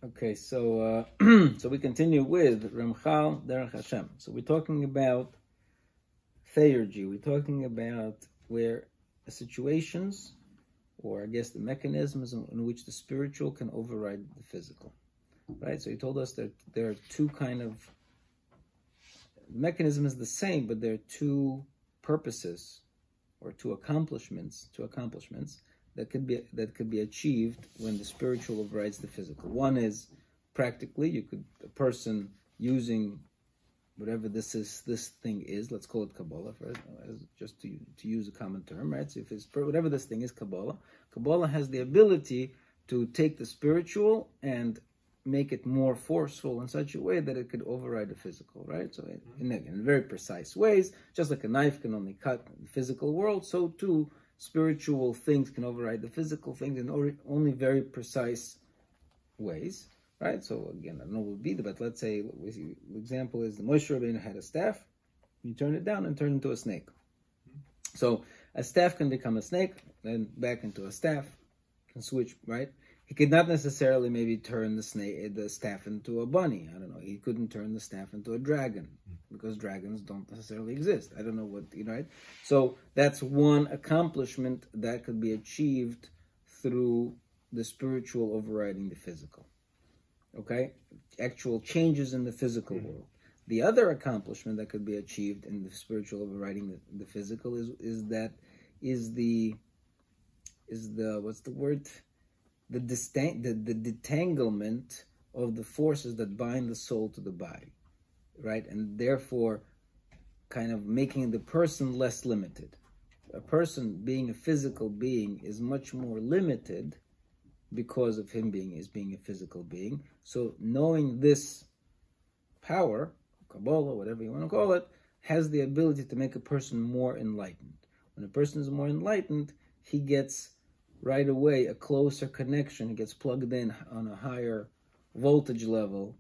Okay, so so we continue with Ramchal Derech HaShem. So we're talking about theurgy. We're talking about where situations, or I guess the mechanisms in which the spiritual can override the physical. Right? So he told us that there are two kind of, the mechanism is the same, but there are two purposes or two accomplishments that could be achieved when the spiritual overrides the physical. One is practically, a person using whatever this thing is, let's call it Kabbalah, just to use a common term, right? So if it's whatever this thing is, Kabbalah has the ability to take the spiritual and make it more forceful in such a way that it could override the physical, right? So in very precise ways, just like a knife can only cut the physical world, so too spiritual things can override the physical things in only very precise ways, right? So again, I don't know what would be, but let's say the example is the Moshe Rabbeinu had a staff, you turn it down and turn it into a snake. So a staff can become a snake, then back into a staff, can switch, right? He could not necessarily maybe turn the staff into a bunny. I don't know. He couldn't turn the staff into a dragon because dragons don't necessarily exist. I don't know what, right? So that's one accomplishment that could be achieved through the spiritual overriding the physical. Okay? Actual changes in the physical world. The other accomplishment that could be achieved in the spiritual overriding the physical is the what's the word? The detanglement of the forces that bind the soul to the body, right? And therefore kind of making the person less limited. A person being a physical being is much more limited because of him being a physical being. So knowing this power, Kabbalah, whatever you want to call it, has the ability to make a person more enlightened. When a person is more enlightened, he gets right away a closer connection. It gets plugged in on a higher voltage level.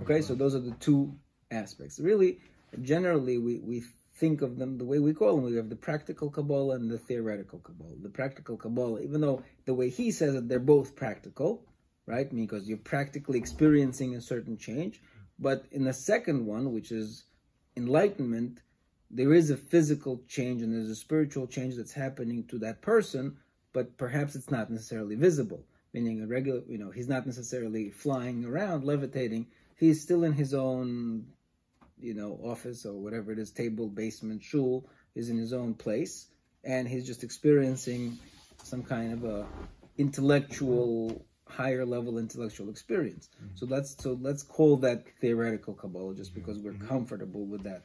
Okay, so those are the two aspects. Really, generally, we think of them the way we call them. We have the practical Kabbalah and the theoretical Kabbalah. The practical Kabbalah, even though the way he says it, they're both practical, right? Because you're practically experiencing a certain change. But in the second one, which is enlightenment, there is a physical change and there's a spiritual change that's happening to that person, but perhaps it's not necessarily visible. Meaning a regular, he's not necessarily flying around, levitating. He's still in his own, office or whatever it is, table, basement, shul, is in his own place. And he's just experiencing some kind of a higher level intellectual experience. So let's call that theoretical Kabbalah just because we're comfortable with that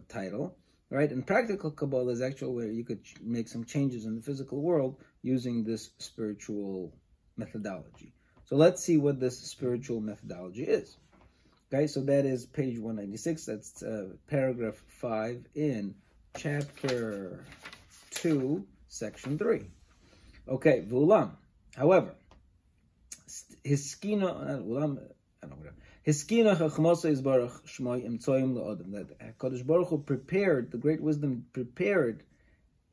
title, right? And practical Kabbalah is actually where you could make some changes in the physical world using this spiritual methodology. So let's see what this spiritual methodology is. Okay, so that is page 196. That's paragraph 5 in chapter 2, section 3. Okay, Vulam. However, Hiskina chachmasa is baruch shmoi emtsoyim laodam. That Kadosh Baruch Hu prepared, the great wisdom prepared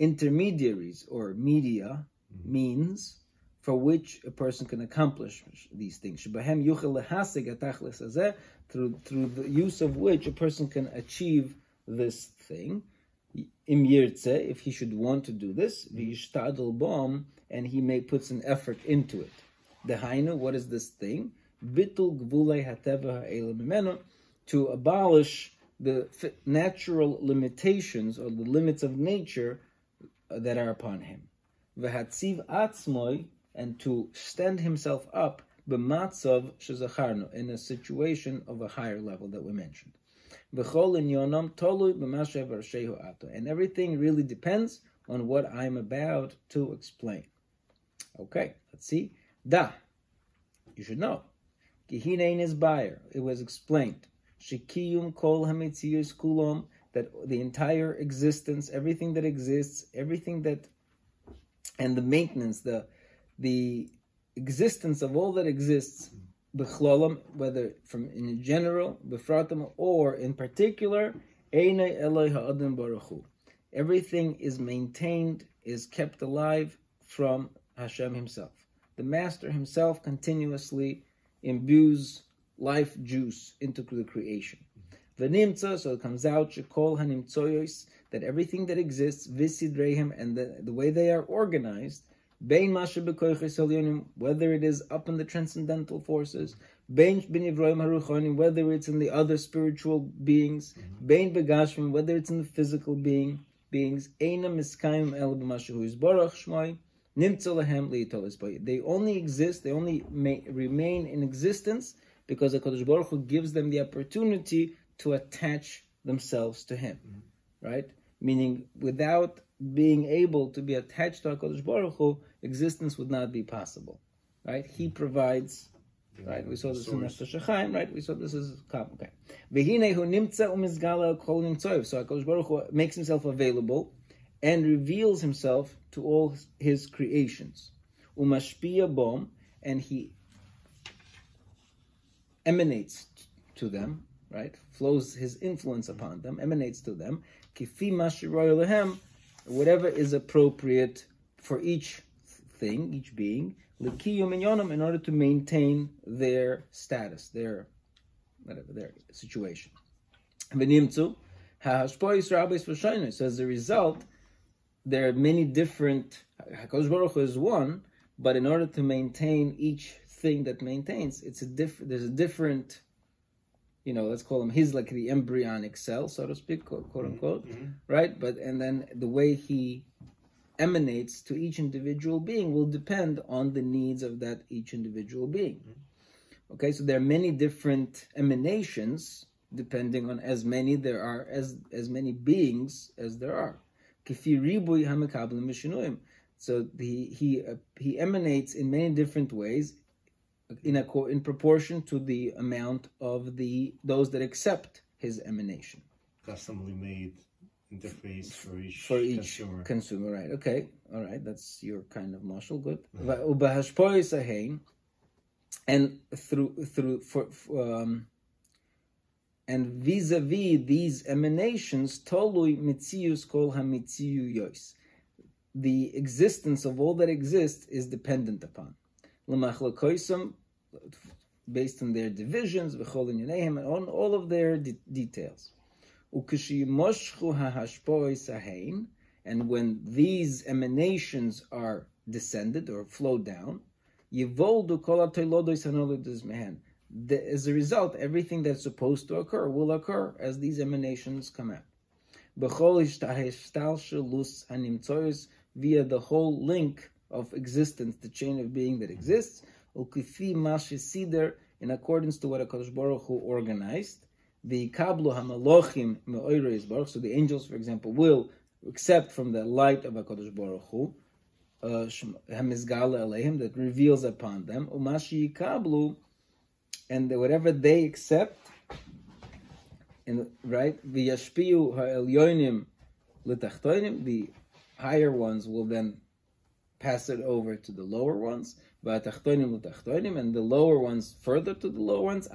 intermediaries or media, means for which a person can accomplish these things. Shebahem yuchel lehasig atachlis hazeh, through the use of which a person can achieve this thing. Im yirtze, if he should want to do this, v'yishtadel bom, and he puts an effort into it. Dehainu, what is this thing? Bitul gvulei hateva ha'ela mimeno, to abolish the natural limitations or the limits of nature that are upon him. V'hatziv atzmoi, and to stand himself up b'matzav shezacharnu, in a situation of a higher level that we mentioned. V'chol inyonom tolui b'mashev arshehu ato, and everything really depends on what I'm about to explain. Okay, let's see. Da, you should know. Kihinein is buyer. It was explained. Shikiyum kol hametzius kulom, that the entire existence, everything that exists, everything that, and the maintenance, the existence of all that exists, b'chlolam, whether from in general, b'fratam, or in particular, einay eloi ha'adam baruch hu. Everything is maintained, is kept alive from Hashem himself. the master himself continuously imbues life juice into the creation. V'nimtza, so it comes out, shekol hanimtzoyos, that everything that exists, visidrehem, and the way they are organized, bein masha b'koyches elyonim, whether it is up in the transcendental forces, bein b'nivroim haruchonim, whether it's in the other spiritual beings, bein begashmim, whether it's in the physical beings, eina miskayim el b'masha hu yisborach shmoi, nimtza lehem li'itolis b'yeh. They only exist, they only remain in existence because HaKadosh Baruch Hu gives them the opportunity to attach themselves to Him, right? Meaning, without being able to be attached to HaKadosh Baruch Hu, existence would not be possible, right? He provides, right? We saw this in Nefesh HaChaim, right? We saw this as okay. V'hinehu nimtza u'mizgala kol nimtzoyev. So HaKadosh Baruch Hu makes Himself available and reveals Himself to all His creations. Umashpiya bom, and He emanates to them, right? Flows His influence upon them, emanates to them. Kifi mashiroy lehem, whatever is appropriate for each thing, each being, l'kiyum minyonim, in order to maintain their status, their situation. V'nimtzu ha'hashpois rabbeis v'shonos. So as a result, there are many different. HaKadosh Baruch Hu is one, but in order to maintain each thing that maintains, there's a different, let's call him, he's like the embryonic cell, so to speak, quote unquote, right? And then the way he emanates to each individual being will depend on the needs of that each individual being. Okay, so there are many different emanations depending on as many many beings as there are. Kifi ribui hamekablim mishinuim. So he emanates in many different ways, in proportion to the amount of those that accept his emanation. Customly made interface for each consumer. Right? Okay, all right. That's your kind of mashal. Good. And and vis-a-vis these emanations, tolui mitzius kol hamitziu yos. The existence of all that exists is dependent upon. Based on their divisions, and on all of their details. And when these emanations are descended or flow down, as a result, everything that's supposed to occur will occur as these emanations come out. Via the whole link of existence, the chain of being that exists, in accordance to what HaKadosh Baruch Hu organized, the kablu hamalochim me'oirei baruch. So the angels, for example, will accept from the light of HaKadosh Baruch Hu, hamizgala aleihim, that reveals upon them, umashi kablu, and whatever they accept, right, v'yashpiu ha'elyonim l'tachtonim, the higher ones will then pass it over to the lower ones, and the lower ones further to the lower ones,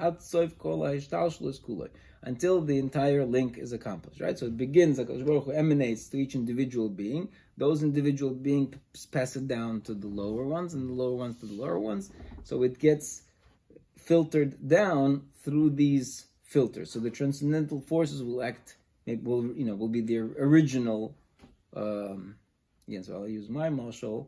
until the entire link is accomplished. Right? So it begins, like HaKadosh Baruch Hu emanates to each individual being. Those individual beings pass it down to the lower ones, and the lower ones to the lower ones. So it gets filtered down through these filters. So the transcendental forces will will be their original. So I'll use my mashal.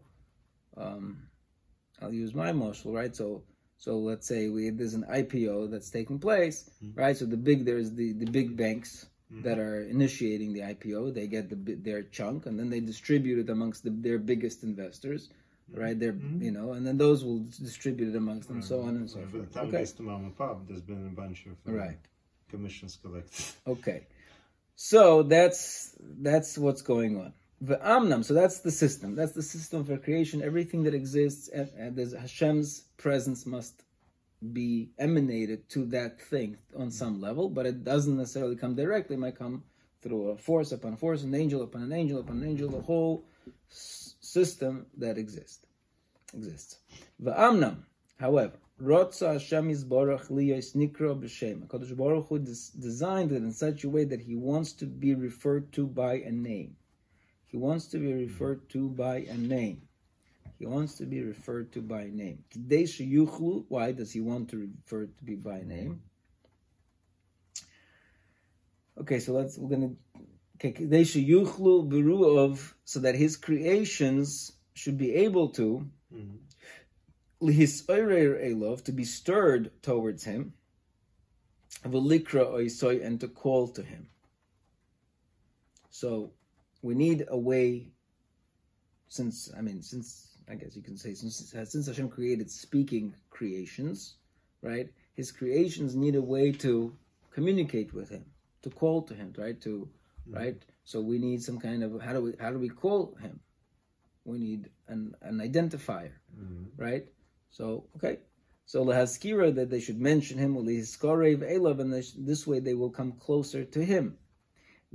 Right? So let's say there's an IPO that's taking place, right? So there's the big banks that are initiating the IPO. They get their chunk, and then they distribute it amongst their biggest investors, right? And then those will distribute it amongst them, so on and so forth. For the time based to mom and pop, there's been a bunch of commissions collected. Okay, so that's what's going on. V'amnam, so that's the system. That's the system for creation. Everything that exists, and there's Hashem's presence must be emanated to that thing on some level, but it doesn't necessarily come directly. It might come through a force upon force, an angel upon an angel upon an angel, the whole system that exists. V'amnam, however, Rotza Hashem Yisborach liyos nikro b'shem. HaKadosh Baruch Hu designed it in such a way that He wants to be referred to by a name. He wants to be referred to by a name. He wants to be referred to by name. Why does he want to refer to be by name? Okay, so we're going to so that his creations should be able to to be stirred towards him, and to call to him. So we need a way, since I guess you can say since Hashem created speaking creations, right? His creations need a way to communicate with him, to call to him, right? Right? So we need some kind of how do we call him? We need an identifier, right? So okay, so lehaskira, that they should mention him, lehiskarev elav, and this way they will come closer to him.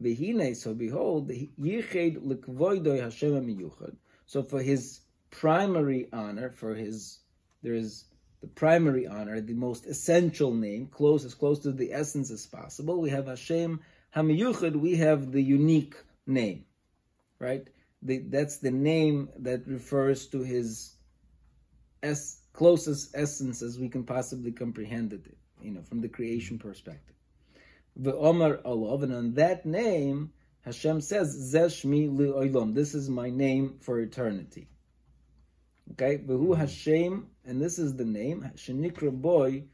V'hine, so behold, yiched l'kvoidoi Hashem miyuchad. So for his primary honor, there is the primary honor, the most essential name, as close to the essence as possible. We have Hashem Hamiyuchad, we have the unique name, right? That's the name that refers to his closest essence as we can possibly comprehend it, from the creation perspective. V'omar Olav, and on that name, Hashem says, Zeshmi li'olam, this is my name for eternity. Okay, V'hu Hashem, and this is the name, Shenikra boy,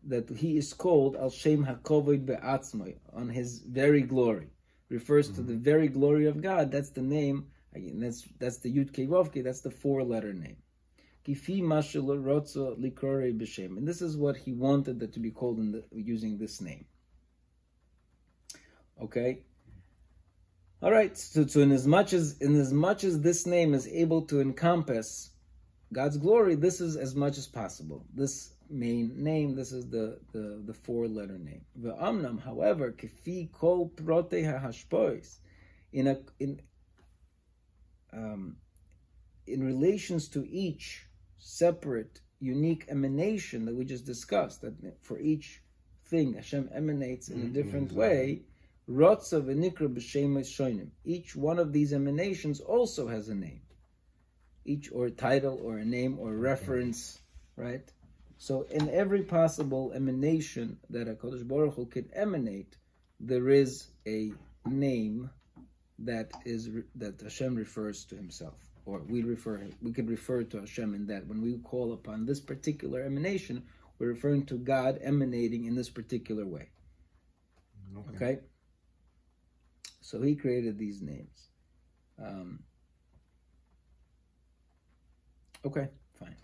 that he is called Al Shem HaKovod Be'atzmoi, on his very glory. Refers to the very glory of God. That's the name. Again, that's the Yud Kei Vav Kei, that's the 4-letter name. Kifi Mashal Rotzo Likrore B'Shem, and this is what he wanted that to be called using this name. Okay. All right. So in as much as this name is able to encompass God's glory, this is as much as possible. This main name, this is the 4-letter name. V'amnam, however, kifi kol prote ha'hashpois, in relations to each separate, unique emanation that we just discussed, that for each thing Hashem emanates in a different way. Rotza v'nikra b'shemes shonim. Each one of these emanations also has a name, or a title, or a name, or a reference, right? So in every possible emanation that HaKadosh Baruch Hu could emanate, there is a name that Hashem refers to himself, or we could refer to Hashem in that. When we call upon this particular emanation, we're referring to God emanating in this particular way. Okay? So he created these names. Okay, fine.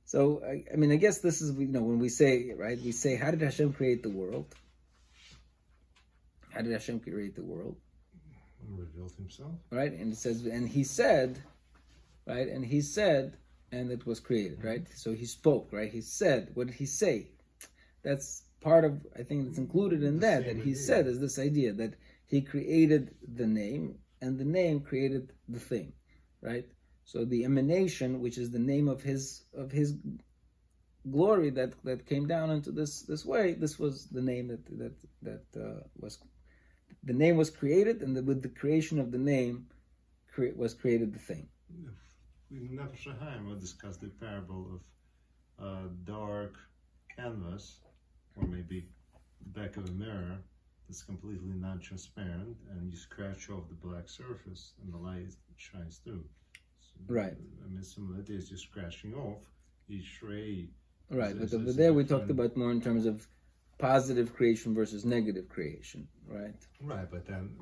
So, I guess this is, when we say, right, we say, how did Hashem create the world? How did Hashem create the world? He revealed himself. Right, and it says, and he said, right, and it was created, right? So he spoke, right? He said, what did he say? That's part of, I think that's included in that he said is this idea that he created the name, and the name created the thing, right? So the emanation, which is the name of his glory that came down into this way, this was the name that was, the name was created, and with the creation of the name was created the thing. In Nefesh HaHaim, we'll discuss the parable of a dark canvas, or maybe the back of a mirror that's completely non-transparent, and you scratch off the black surface, and the light shines through. So, right. Some of it is just scratching off each ray. Right, but over there we talked about more in terms of positive creation versus negative creation, right? Right, but then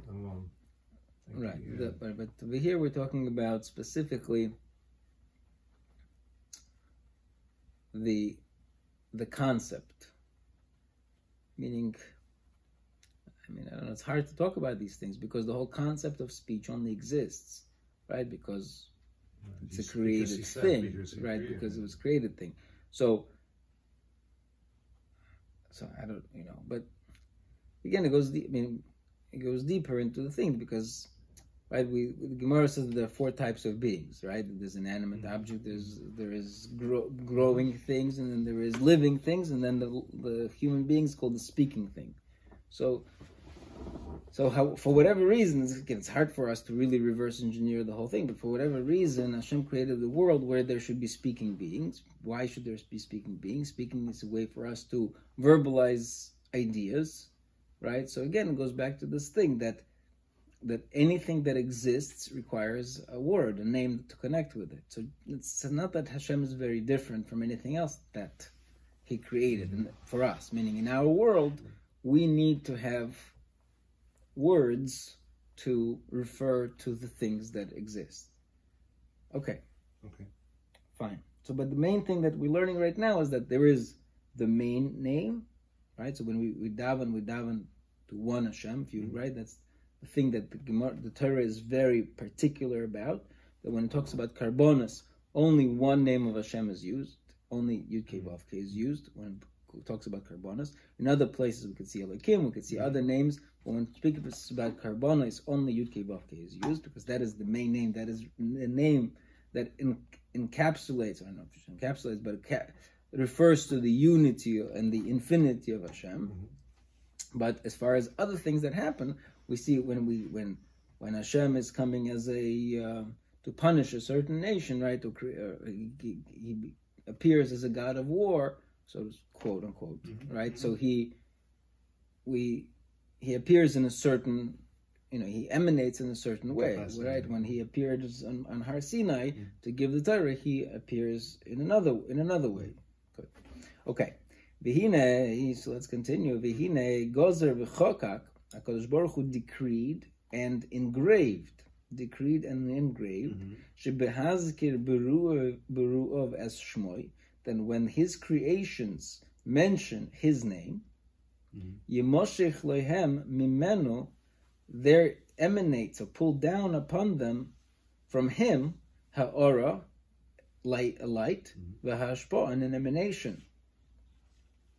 right, but over here we're talking about specifically the concept, meaning, I don't know, it's hard to talk about these things because the whole concept of speech only exists, right? Because it's a created thing, right? Because it was a created thing. So I don't, but again, it goes deeper into the thing because, right? The Gemara says that there are 4 types of beings, right? There's an animate object, there is growing things, and then there is living things, and then the human being is called the speaking thing. So So for whatever reason, again, it's hard for us to really reverse engineer the whole thing, but for whatever reason, Hashem created the world where there should be speaking beings. Why should there be speaking beings? Speaking is a way for us to verbalize ideas, right? So again, it goes back to this thing that anything that exists requires a word, a name to connect with it. So it's not that Hashem is very different from anything else that He created and for us, meaning in our world, we need to have words to refer to the things that exist. Okay. Fine. So, but the main thing that we're learning right now is that there is the main name, right? So when we daven to one Hashem, if you right, that's the thing that the Torah is very particular about. That when it talks about karbonos, only one name of Hashem is used. Only Yud Kei Vav Kei is used when it talks about karbonos. In other places, we could see Elokim, we could see other names. But when speaking about karbonos, only Yud Kei Vav Kei is used because that is the main name. That is the name that encapsulates. I don't know if it encapsulates, but it refers to the unity and the infinity of Hashem. But as far as other things that happen, we see when Hashem is coming as a to punish a certain nation, right? He appears as a god of war, so quote unquote, right? So he appears in a certain, he emanates in a certain way, right? When he appeared on Har Sinai to give the Torah, he appears in another way. Good. Okay. V'hine, so let's continue. V'hine gozer v'chokak, HaKadosh Baruch Hu decreed and engraved, shebehazkir beru'ov as shmoi, then when his creations mention his name, yemoshech lohem mimenu, there emanates or pulled down upon them from him ha'ora, a light, v'hashpo, and an emanation.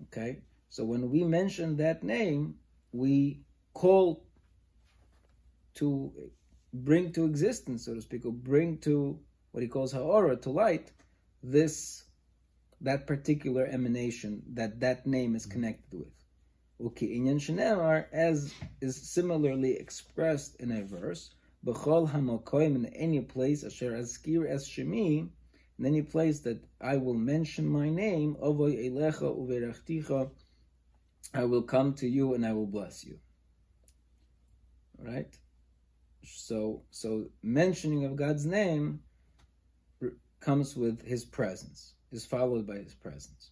Okay, so when we mention that name, we call to bring to existence, so to speak, or bring to what he calls ha'ora, to light, that particular emanation that name is connected with. Okay, inyan shenemar, as is similarly expressed in a verse, b'chol hamokoim, in any place, asher azkir es shemi, in any place that I will mention my name, ovoy elecha uverachticha, I will come to you and I will bless you. Right? So mentioning of God's name comes with His presence, is followed by His presence.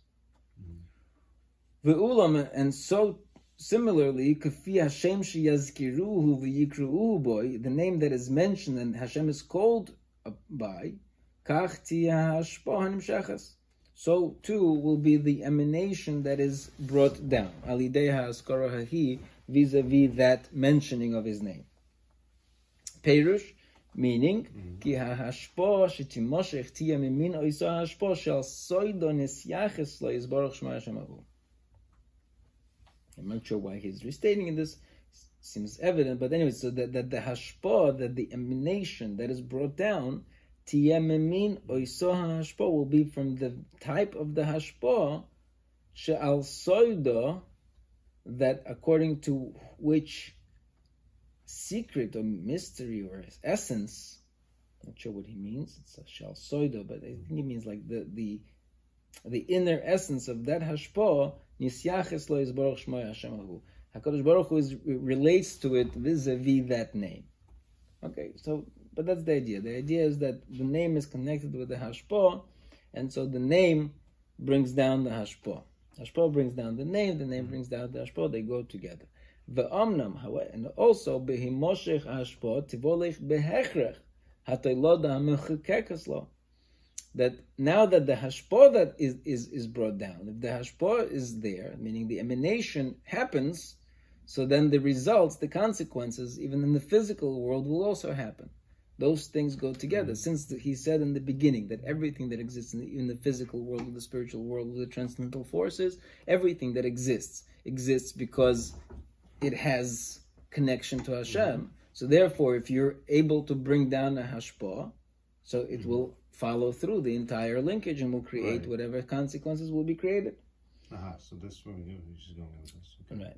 Ve'ulam, and so similarly, kafi Hashem sheyazkiruhu v'yikru'uhu boy, the name that is mentioned and Hashem is called by, kach tiyah hashpah hanimshachas, so too will be the emanation that is brought down, alidei ha'askara hahi, vis-a-vis that mentioning of His name. Perush, meaning, ki ha'hashpah shetimoshech tiyah mimin oisa hashpah shel soido nesyaches lo yizbarach shema Hashem ahu. I'm not sure why he's restating in this. Seems evident, but anyway, so that the hashpah, that the emanation that is brought down, tiyamemin oisoha hashpah, will be from the type of the hashpah, she'al soida, that according to which secret or mystery or essence, not sure what he means. It's a shal soida, but I think he means like the inner essence of that hashpah. Nisyaches lo yizbarach shmo Hashem ahu. HaKadosh Baruch Hu relates to it vis-a-vis that name. Okay, so, but that's the idea. The idea is that the name is connected with the hashpah, and so the name brings down the hashpah. Hashpah brings down the name brings down the hashpah, they go together. Ve'amnam, however, and also, behimoshech hashpah, tivolech behechrech, hatoiloda ha'mechukekas lo. That now that the hashpah that is brought down, if the hashpah is there, meaning the emanation happens, so then the results, the consequences, even in the physical world, will also happen. Those things go together. Since he said in the beginning that everything that exists in the physical world, in the spiritual world, with the transcendental forces, everything that exists because it has connection to Hashem. So therefore, if you're able to bring down a hashpah, so it will follow through the entire linkage and will create whatever consequences will be created. So that's where we're just going with this. Okay. Right.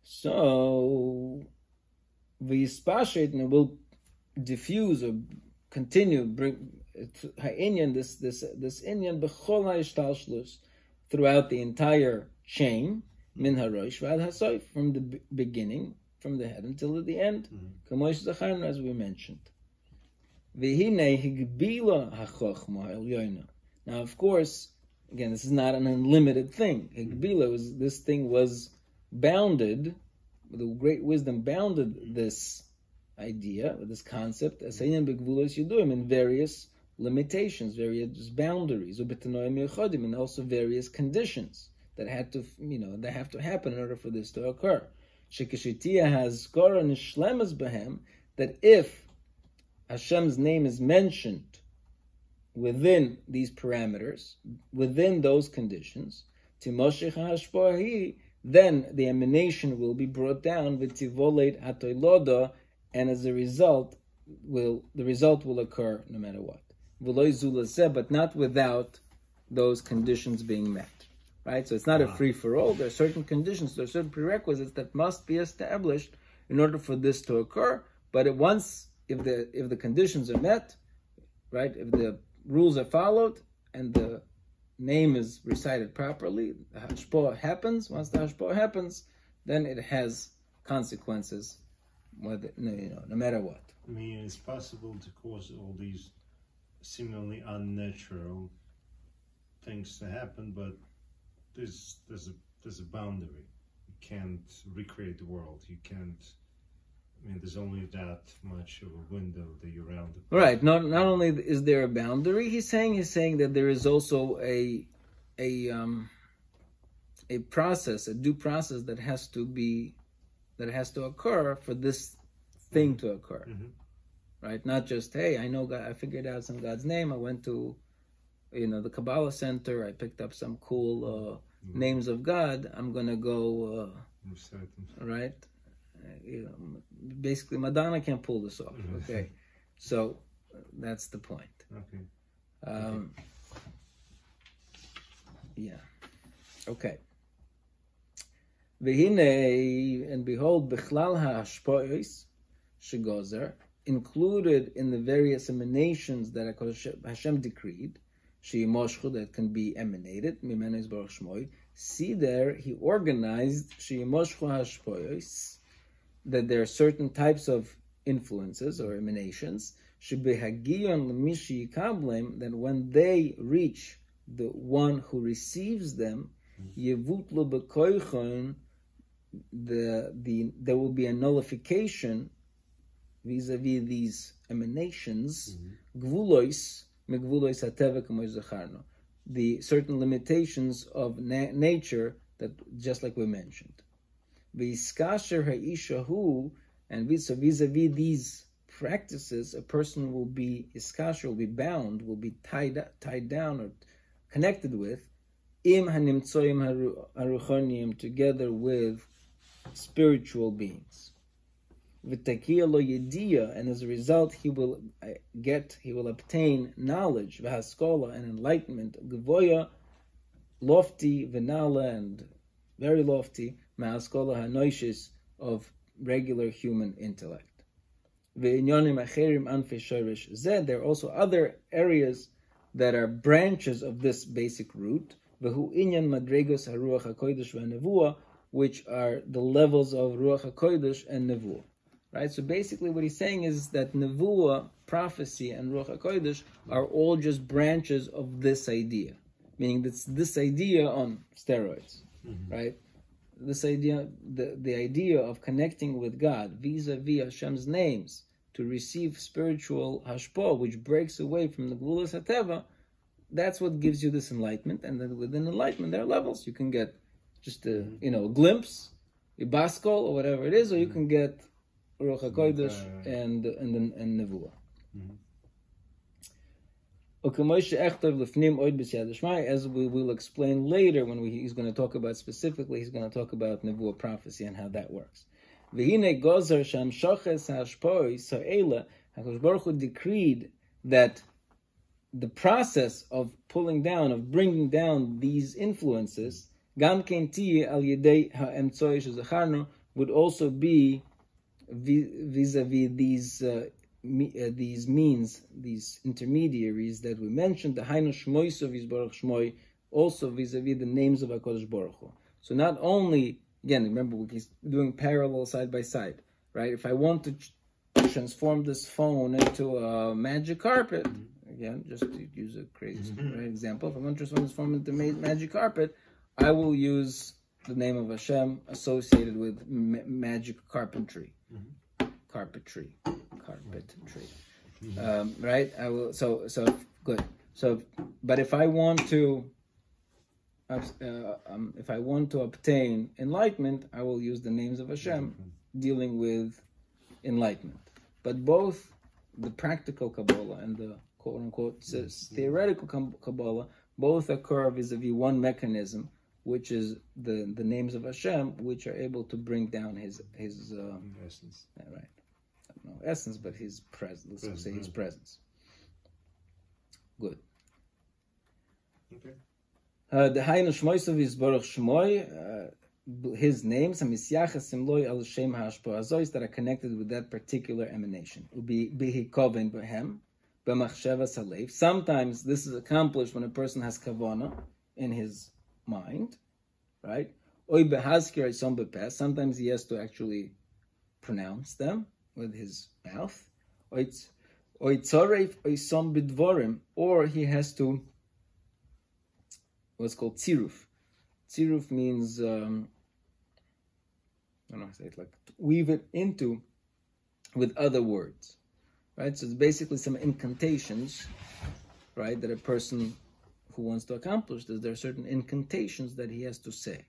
So v'yispashet, and it will diffuse or continue bring ha'inyan this inyan b'chol ha'ishtalshlus throughout the entire chain min harosh v'ad hasoif, from the beginning, from the head until the end, kamosh zacharnu, as we mentioned. V'hinei higbila ha'chochma elyoina. Now, of course, again, this is not an unlimited thing. Higbila was, this thing was bounded, the great wisdom bounded this idea, this concept, as in various limitations, various boundaries, and also various conditions that had to, that have to happen in order for this to occur. That if Hashem's name is mentioned within these parameters, within those conditions, then the emanation will be brought down with tivolet hatoiloda, and as a result, the result will occur no matter what. But not without those conditions being met. Right? So it's not a free-for-all. There are certain conditions, there are certain prerequisites that must be established in order for this to occur. But if the conditions are met, right, if the rules are followed and the name is recited properly, the hashpah happens. Once the hashpah happens, then it has consequences, whether, no matter what. I mean, it's possible to cause all these seemingly unnatural things to happen, but there's a boundary. You can't recreate the world. You can't. I mean, there's only that much of a window that you're around. Right. Not only is there a boundary, he's saying that there is also a process, a due process that has to occur for this thing to occur. Right? Not just, hey, I know God, I figured out some God's name. I went to, the Kabbalah Center. I picked up some cool names of God. I'm gonna go, right? Basically, Madonna can't pull this off. Okay, so that's the point. Okay. Yeah. Okay. V'hinei, and behold, bichlal ha'ashpois shegozer, included in the various emanations that Hashem decreed, she'imoshchu, that can be emanated, mimenu baruch shmoi. See there, he organized she'imoshchu ha'ashpois, that there are certain types of influences or emanations, shebehagiyon l'mishi yikablem, that when they reach the one who receives them, yevutlu b'koichon, there will be a nullification vis-a-vis these emanations, gvulois megvulois hateva k'mo zacharno, the certain limitations of nature, that just like we mentioned. V'iskasher ha'ishahu, and vis-a-vis these practices, a person will be iskasher, will be bound, will be tied down or connected with im hanimtsoim haruchoniim, together with spiritual beings. V'takia lo yediya, and as a result he will obtain knowledge, v'haskola, and enlightenment, gvoya, lofty, v'nala, and very lofty, ma'askola hanoishis, of regular human intellect. V'inyonim acherim anfei shoresh zeh, there are also other areas that are branches of this basic root, v'hu inyan madregos haruach hakodesh v'nevuah, which are the levels of ruach hakodesh and nevuah. Right. So basically, what he's saying is that nevuah, prophecy, and ruach hakodesh are all just branches of this idea, meaning that's this idea on steroids, right? This idea, the idea of connecting with God vis-a-vis Hashem's names to receive spiritual hashpah, which breaks away from the gvulas hateva. That's what gives you this enlightenment, and then within enlightenment there are levels. You can get just a glimpse, a baskol, or whatever it is, or you can get ruach hakodesh and nevuah. As we will explain later, when he's going to talk about specifically, he's going to talk about nevuah, prophecy, and how that works. HaKadosh Baruch Hu decreed that the process of pulling down, of bringing down these influences, would also be vis-a-vis these means, these intermediaries that we mentioned, the Hainu Shmoiso Vizbarach Shmoi, also vis-a-vis the names of HaKadosh Baruch Hu. So not only, again, remember, we're doing parallel side by side, right? If I want to transform this phone into a magic carpet, again, just to use a crazy example, if I want to transform this phone into magic carpet, I will use the name of Hashem associated with magic carpentry. Carpentry. Right? I will. So good. So, but if I want to, obtain enlightenment, I will use the names of Hashem, dealing with enlightenment. But both the practical Kabbalah and the quote unquote theoretical Kabbalah both occur vis-a-vis one mechanism, which is the names of Hashem, which are able to bring down his essence. Right. No essence, but his presence. Let's say his presence. Good. Okay. The Hainu Shmoisav is Baruch Shmoi, his names, Hamisyachasim Loi al Shem HaAshpoazois, that are connected with that particular emanation. Bihi Koven Behem, B'machshevas Halev. Sometimes this is accomplished when a person has kavana in his mind, right? Oy behazkir isom bepes. Sometimes he has to actually pronounce them with his mouth. Oy tzoref isom bidvorim, or he has to what's called tziruf. Tziruf means I don't know how to say it, like to weave it into with other words, right? So it's basically some incantations, right, that a person who wants to accomplish this, there are certain incantations that he has to say.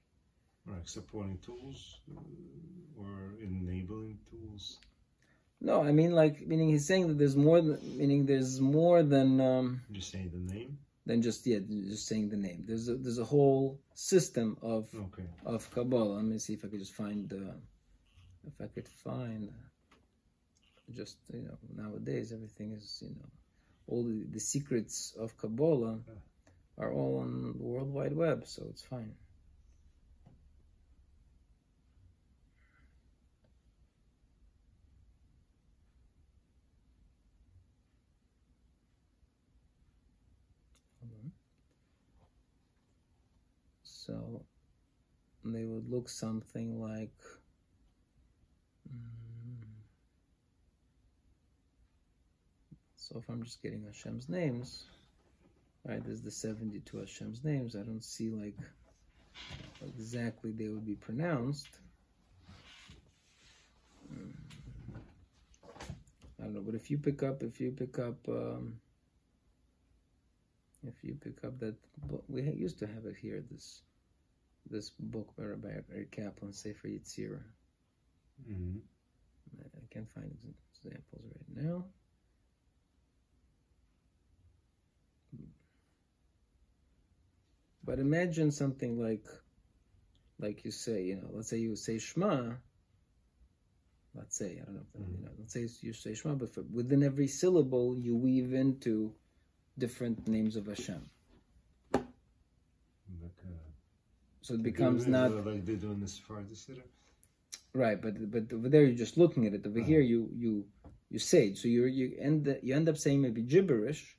Right, supporting tools or enabling tools. No, I mean, like, meaning he's saying that there's more than, Just saying the name? Than just saying the name. There's a whole system of Kabbalah. Let me see if I could just find just, nowadays everything is, all the secrets of Kabbalah are all on the World Wide Web, so it's fine. So they would look something like so if I'm just getting Hashem's names, right, there's the 72 Hashem's names. I don't see like exactly they would be pronounced. I don't know, but if you pick up that book, we used to have it here, this book by Rabbi Kaplan, Sefer Yetzirah. I can't find examples right now. But imagine something like you say, let's say you say Shema. Let's say, I don't know, let's say you say Shema, but within every syllable you weave into different names of Hashem. So it becomes not like they do in the Sephardi Siddur. Right, but over there you're just looking at it. Over here you say it. So you end up saying maybe gibberish,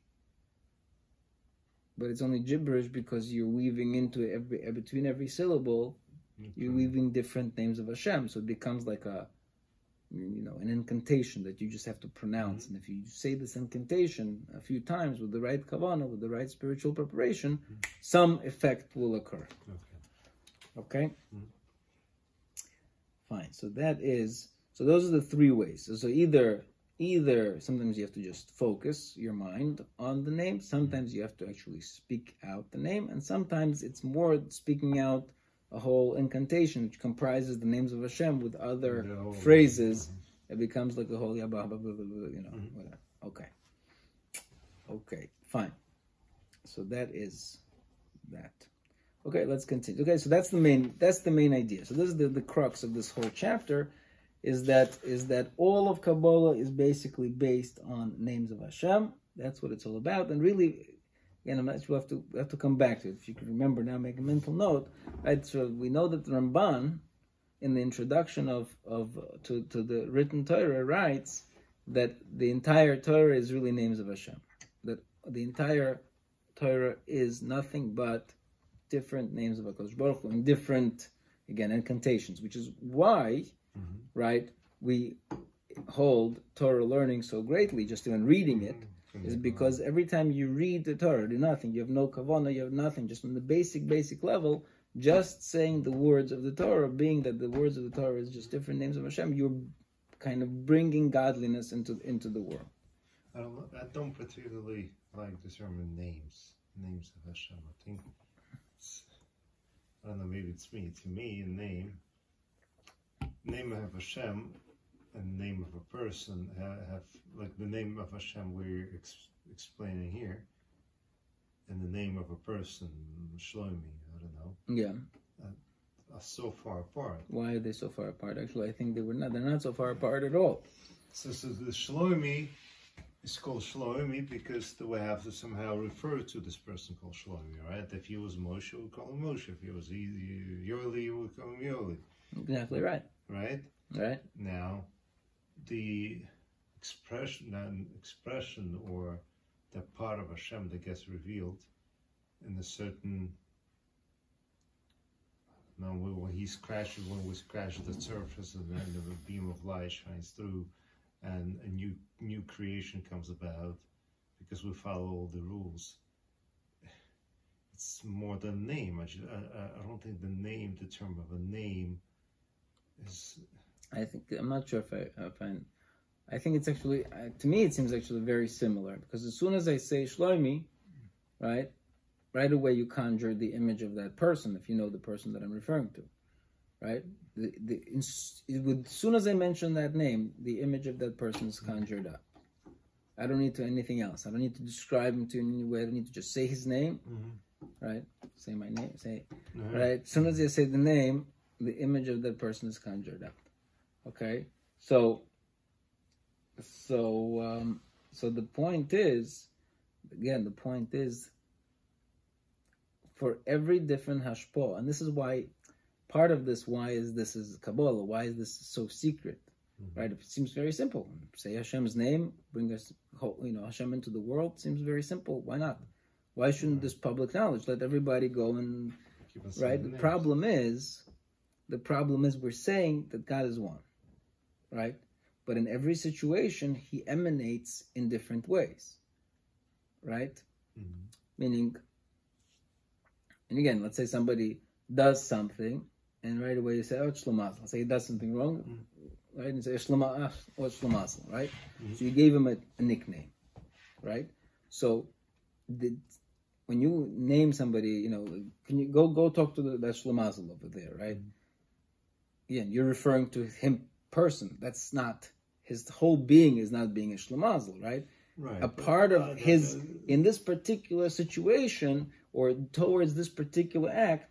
but it's only gibberish because you're weaving into between every syllable, you're weaving different names of Hashem. So it becomes like an incantation that you just have to pronounce. And if you say this incantation a few times with the right kavanah, with the right spiritual preparation, some effect will occur. Okay? Fine. So those are the three ways. So either sometimes you have to just focus your mind on the name, sometimes you have to actually speak out the name, and sometimes it's more speaking out a whole incantation which comprises the names of Hashem with other phrases. It becomes like a whole whatever. Okay, fine. So that is that. Okay, let's continue. Okay, so that's the main idea. So this is the crux of this whole chapter, is that all of Kabbalah is basically based on names of Hashem. That's what it's all about. And really, again, I'm not sure we have to come back to it. If you can remember now, make a mental note. Right? So we know that the Ramban, in the introduction to the written Torah writes that the entire Torah is really names of Hashem. That the entire Torah is nothing but different names of HaKadosh Baruch Hu in different, again, incantations, which is why, right, we hold Torah learning so greatly, just even reading it, is because every time you read the Torah, do nothing, you have no kavanah, you have nothing, just on the basic level, just saying the words of the Torah, being that the words of the Torah is just different names of Hashem, you're kind of bringing godliness into the world. I don't particularly like the term names of Hashem. I think I don't know, maybe it's me. To me, a name of Hashem and name of a person have like the name of Hashem we're explaining here, and the name of a person, Shlomi, I don't know. Yeah. Are so far apart. Why are they so far apart? Actually, I think they're not so far apart at all. So the Shlomi is called Shlomi because we have to somehow refer to this person called Shlomi, right? If he was Moshe, we call him Moshe. If he was Yoli, we call him Yoli. Exactly right. Right? Right. Now, the expression or the part of Hashem that gets revealed in a certain... Now, when we scratch the surface, and then a beam of light shines through, and a new creation comes about because we follow all the rules. It's more than a name. I don't think the term of a name is. I'm not sure I think it's actually, to me, it seems actually very similar, because as soon as I say Shlomi, right away you conjure the image of that person, if you know the person that I'm referring to, right? As soon as I mention that name, the image of that person is conjured up. I don't need to anything else. I don't need to describe him to any way. I don't need to just say his name, right? Say my name, right? As soon as I say the name, the image of that person is conjured up. Okay? So the point is, again, for every different hashpah, and this is why part of this, why is Kabbalah, why is this so secret, right? It seems very simple. Say Hashem's name, bring us, Hashem into the world. Seems very simple. Why not? Why shouldn't this public knowledge let everybody go and right? The problem is we're saying that God is one, right? But in every situation, He emanates in different ways, right? Meaning. And again, let's say somebody does something, and right away you say, oh, it's Shlomazel. Let's say he does something wrong, right? And you say, Shlomazel, right? So you gave him a nickname, right? So when you name somebody, can you go talk to that Shlomazel over there, right? Again, you're referring to him person. That's not, his whole being is not being a Shlomazel, right? Right. A part of his, in this particular situation, or towards this particular act,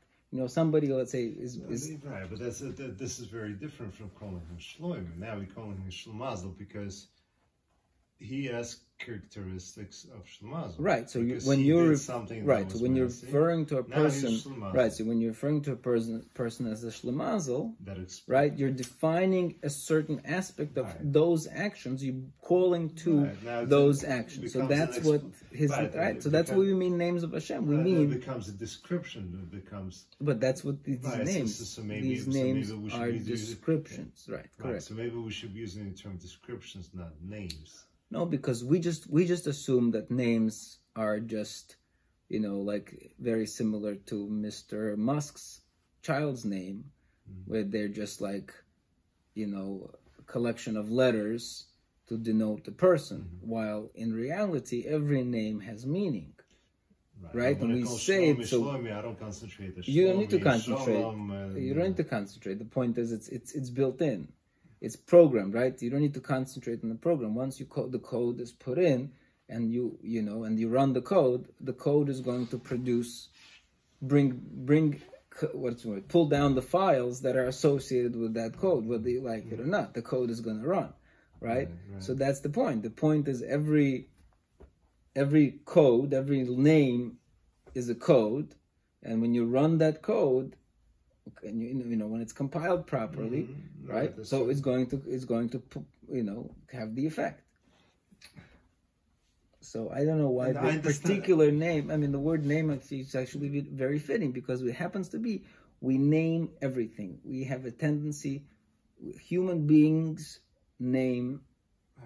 somebody, let's say, is right. But this is very different from calling him Shloim. Now we're calling him Shlomazel because he has characteristics of Shlomazel. Right. So when you're referring to a person, right? So when you're referring to a person as a Shlomazel, right? You're defining a certain aspect of those actions. You're calling to those actions. So that's what his right. So that's what we mean names of Hashem. We mean it becomes a description. It becomes. But that's what these names. So these names are descriptions. Right. Correct. So maybe we should be using the term descriptions, not names. No, because we just assume that names are just, like very similar to Mr. Musk's child's name, where they're just like, a collection of letters to denote the person, while in reality, every name has meaning. Right? And we say it, so Shlomi, I don't concentrate. You don't need to concentrate. You don't need to concentrate. The point is, it's built in. It's programmed, right? You don't need to concentrate on the program. Once the code is put in, and you run the code is going to produce, pull down the files that are associated with that code, whether you like it or not. The code is going to run, right? So that's the point. The point is every code, every name is a code, and when you run that code, And when it's compiled properly, right? So it's going to have the effect. So I don't know why the particular name. I mean, the word name is actually very fitting because it happens to be we name everything. We have a tendency, human beings name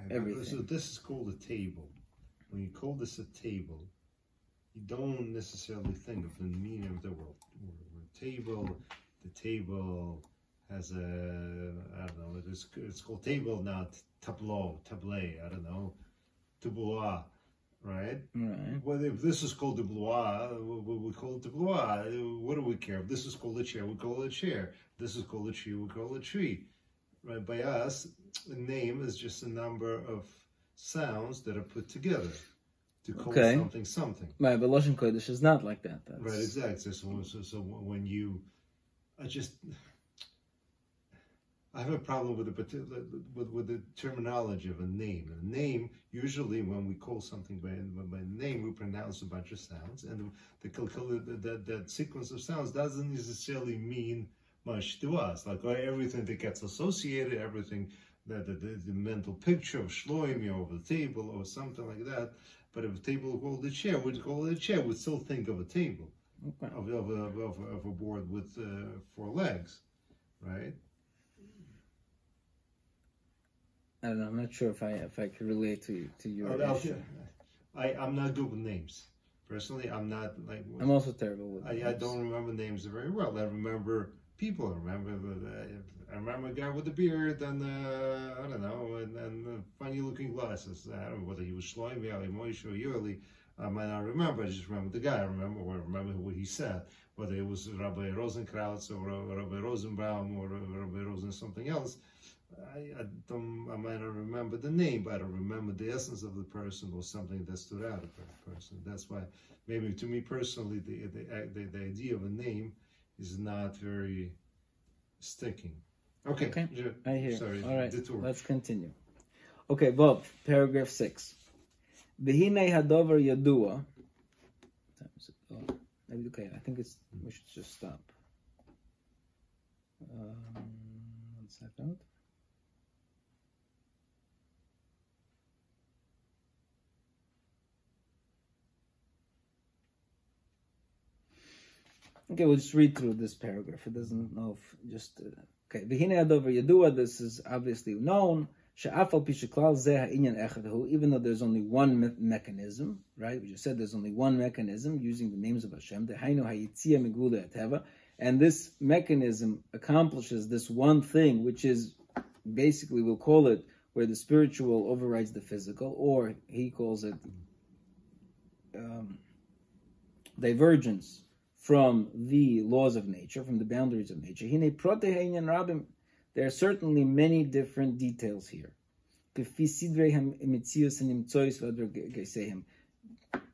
everything. So this is called a table. When you call this a table, you don't necessarily think of the meaning of the word table. The table has I don't know, it's called table, not tableau, I don't know, tableau, right? Right. Well, if this is called tableau, we call it tableau. What do we care? If this is called a chair, we call it a chair. This is called a tree, we call it a tree. Right? By us, a name is just a number of sounds that are put together to call something. Right, but Lashon Kodesh is not like that. Right, exactly. So when you, I have a problem with the terminology of a name. A name, usually when we call something by name, we pronounce a bunch of sounds, and that sequence of sounds doesn't necessarily mean much to us. Like everything that gets associated, everything the mental picture of Shloimi over the table or something like that. But if a table called a chair, we'd call it a chair. We'd still think of a table, of a board with 4 legs, right? I don't know. I'm not sure if I can relate to your issue. I'm not good with names. Personally, I'm not like. I'm also terrible with names. I don't remember names very well. I remember people. I remember a guy with a beard and I don't know, and funny looking glasses. I don't know whether he was Shlomi, Ali, Moshe, or Yurli. I might not remember. I just remember the guy. I remember what he said. Whether it was Rabbi Rosenkrautz or Rabbi Rosenbaum or Rabbi Rosen something else. I might not remember the name, but I remember the essence of the person or something that stood out about the person. That's why, maybe to me personally, the idea of a name is not very sticking. Okay. I hear. Sorry. All right. Detour. Let's continue. Okay, Bob, paragraph 6. V'hinei hadover yadua. Okay, I think we should just stop. 1 second. Okay, we'll just read through this paragraph. It doesn't know if just okay. V'hinei hadover yadua. This is obviously known. She'afal pi sheklal zeh ha'inyan echad hu. Even though there's only one mechanism, right? We just said there's only one mechanism using the names of Hashem. Dehainu hayitzia megula ateva. And this mechanism accomplishes this one thing, which is basically, we'll call it where the spiritual overrides the physical, or he calls it divergence from the laws of nature, from the boundaries of nature. There are certainly many different details here.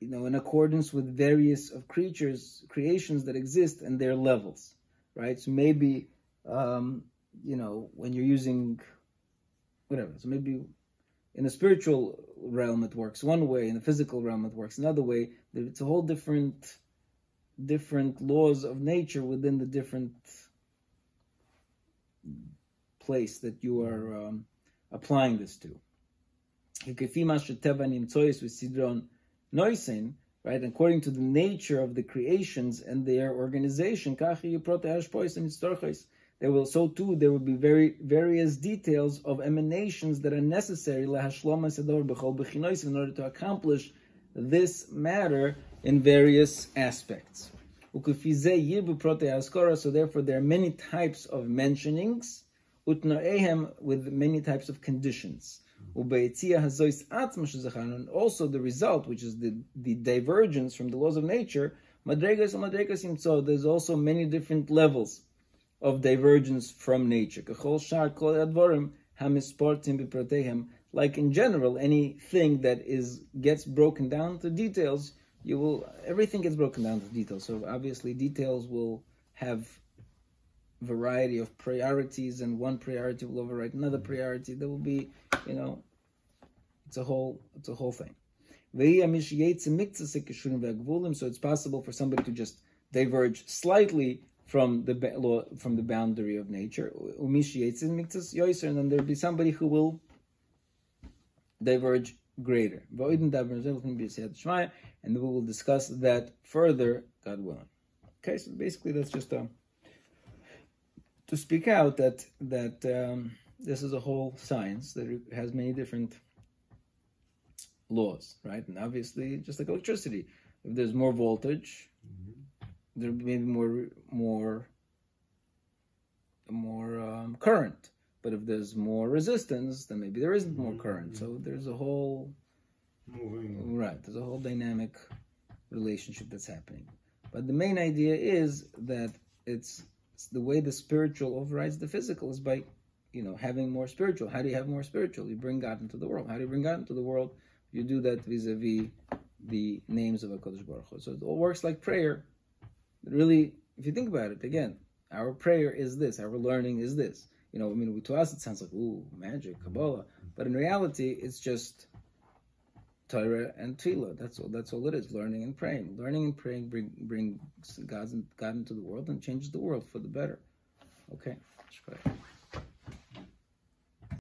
In accordance with various of creations that exist and their levels, right? So maybe, when you're using whatever, so maybe in the spiritual realm it works one way, in the physical realm it works another way. It's a whole different laws of nature within the different place that you are applying this to. Right, according to the nature of the creations and their organization, there will be various details of emanations that are necessary in order to accomplish this matter in various aspects. So therefore there are many types of mentionings with many types of conditions. And also the result, which is the divergence from the laws of nature, so there's also many different levels of divergence from nature. Like in general, anything that gets broken down to details, everything gets broken down to details. So obviously details will have variety of priorities, and one priority will override another priority. There will be, it's a whole thing. So it's possible for somebody to just diverge slightly from the boundary of nature. And then there'll be somebody who will diverge greater. And we will discuss that further, God willing. Okay, so basically that's just to speak out that this is a whole science that has many different laws, right? And obviously, just like electricity, if there's more voltage, there may be more current. But if there's more resistance, then maybe there isn't more current. So there's a whole there's a whole dynamic relationship that's happening. But the main idea is that it's the way the spiritual overrides the physical is by, having more spiritual. How do you have more spiritual? You bring God into the world. How do you bring God into the world? You do that vis-a-vis the names of HaKadosh Baruch Hu. So it all works like prayer. Really, if you think about it, again, our prayer is this. Our learning is this. To us it sounds like, ooh, magic, Kabbalah. But in reality, it's just Torah and Tefillah. That's all it is. Learning and praying. Learning and praying brings God into the world and changes the world for the better. Okay.